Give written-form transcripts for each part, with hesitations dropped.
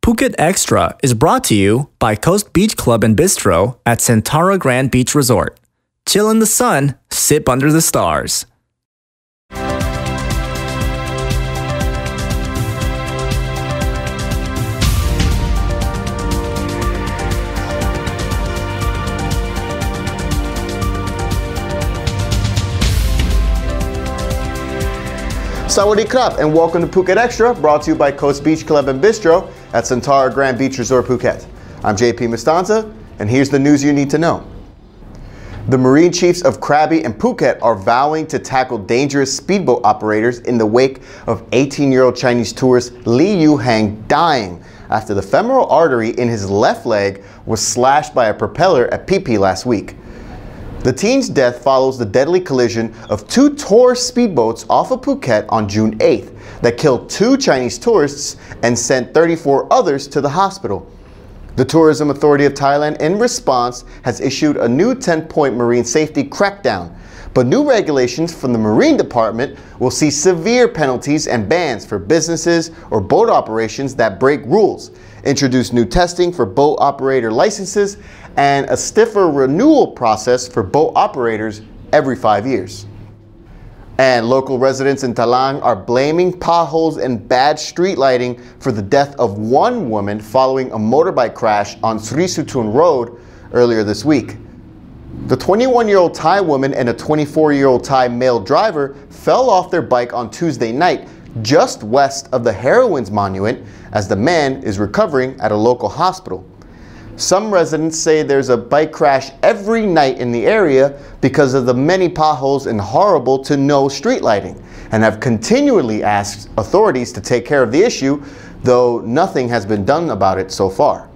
Phuket Extra is brought to you by Coast Beach Club and Bistro at Centara Grand Beach Resort. Chill in the sun, sip under the stars. Sawadee krap and welcome to Phuket Extra, brought to you by Coast Beach Club and Bistro at Centara Grand Beach Resort, Phuket. I'm JP Mastanza, and here's the news you need to know. The Marine Chiefs of Krabi and Phuket are vowing to tackle dangerous speedboat operators in the wake of 18-year-old Chinese tourist Li Yuhang dying after the femoral artery in his left leg was slashed by a propeller at Phi Phi last week. The teen's death follows the deadly collision of two tourist speedboats off of Phuket on June 8th that killed 2 Chinese tourists and sent 34 others to the hospital. The Tourism Authority of Thailand, in response, has issued a new 10-point marine safety crackdown, but new regulations from the Marine Department will see severe penalties and bans for businesses or boat operations that break rules, introduce new testing for boat operator licenses, and a stiffer renewal process for boat operators every 5 years. And local residents in Thailand are blaming potholes and bad street lighting for the death of one woman following a motorbike crash on Sri Sutun Road earlier this week. The 21-year-old Thai woman and a 24-year-old Thai male driver fell off their bike on Tuesday night just west of the Heroines Monument as the man is recovering at a local hospital. Some residents say there's a bike crash every night in the area because of the many potholes and horrible to no street lighting, and have continually asked authorities to take care of the issue, though nothing has been done about it so far.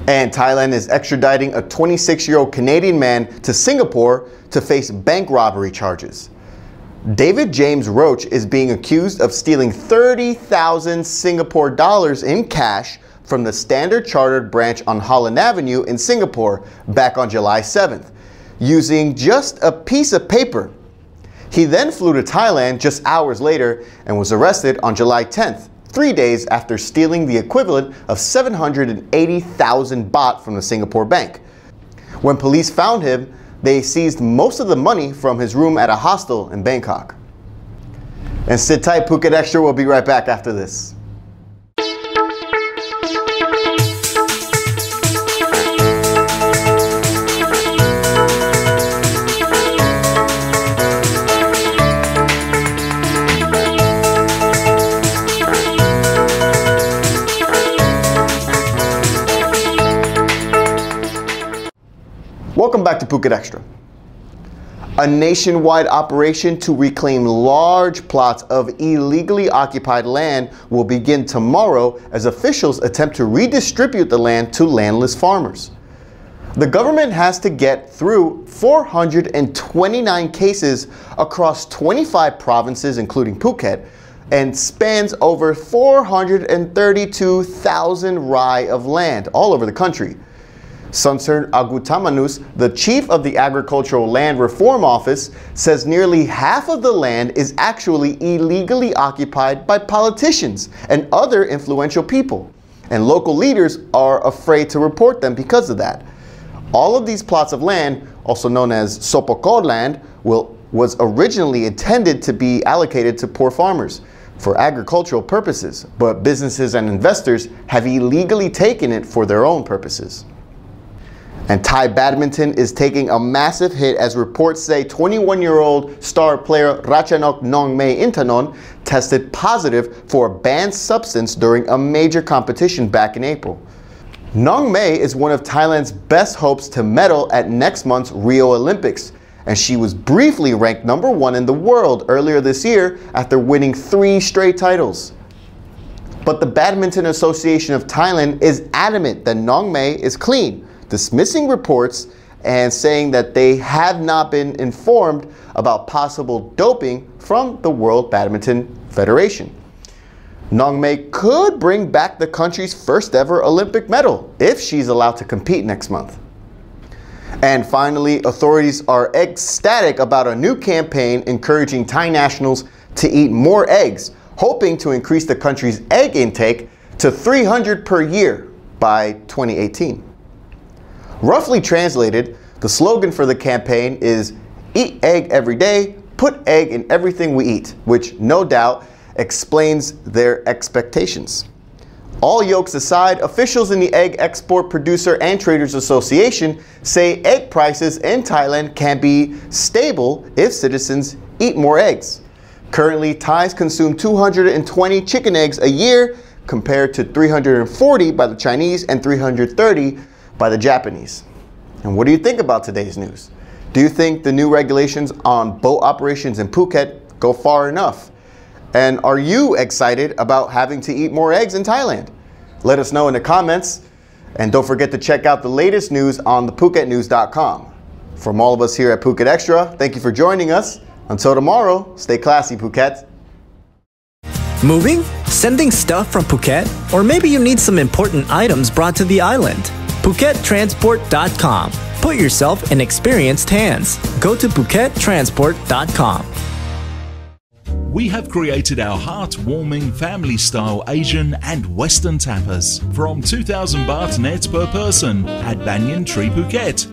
And Thailand is extraditing a 26-year-old Canadian man to Singapore to face bank robbery charges. David James Roach is being accused of stealing 30,000 Singapore dollars in cash from the Standard Chartered branch on Holland Avenue in Singapore back on July 7th, using just a piece of paper. He then flew to Thailand just hours later and was arrested on July 10th, 3 days after stealing the equivalent of 780,000 baht from the Singapore bank. When police found him, they seized most of the money from his room at a hostel in Bangkok. And sit tight, Phuket Extra will be right back after this. Welcome back to Phuket Extra. A nationwide operation to reclaim large plots of illegally occupied land will begin tomorrow as officials attempt to redistribute the land to landless farmers. The government has to get through 429 cases across 25 provinces, including Phuket, and spans over 432,000 rai of land all over the country. Sunsern Agutamanus, the chief of the Agricultural Land Reform Office, says nearly half of the land is actually illegally occupied by politicians and other influential people, and local leaders are afraid to report them because of that. All of these plots of land, also known as Sopokod land, was originally intended to be allocated to poor farmers for agricultural purposes, but businesses and investors have illegally taken it for their own purposes. And Thai badminton is taking a massive hit as reports say 21-year-old star player Ratchanok Nongmay Intanon tested positive for a banned substance during a major competition back in April. Nongmay is one of Thailand's best hopes to medal at next month's Rio Olympics, and she was briefly ranked #1 in the world earlier this year after winning 3 straight titles. But the Badminton Association of Thailand is adamant that Nongmay is clean, dismissing reports and saying that they have not been informed about possible doping from the World Badminton Federation. Nongmay could bring back the country's first ever Olympic medal if she's allowed to compete next month. And finally, authorities are ecstatic about a new campaign encouraging Thai nationals to eat more eggs, hoping to increase the country's egg intake to 300 per year by 2018. Roughly translated, the slogan for the campaign is "Eat egg every day, put egg in everything we eat," which no doubt explains their expectations. All yolks aside, officials in the Egg Export Producer and Traders Association say egg prices in Thailand can be stable if citizens eat more eggs. Currently, Thais consume 220 chicken eggs a year compared to 340 by the Chinese and 330 by the Japanese. And what do you think about today's news? Do you think the new regulations on boat operations in Phuket go far enough? And are you excited about having to eat more eggs in Thailand? Let us know in the comments. And don't forget to check out the latest news on thephuketnews.com. From all of us here at Phuket Extra, thank you for joining us. Until tomorrow, stay classy, Phuket. Moving? Sending stuff from Phuket? Or maybe you need some important items brought to the island? PhuketTransport.com. Put yourself in experienced hands. Go to PhuketTransport.com. We have created our heartwarming family-style Asian and Western tapas from 2,000 baht net per person at Banyan Tree Phuket.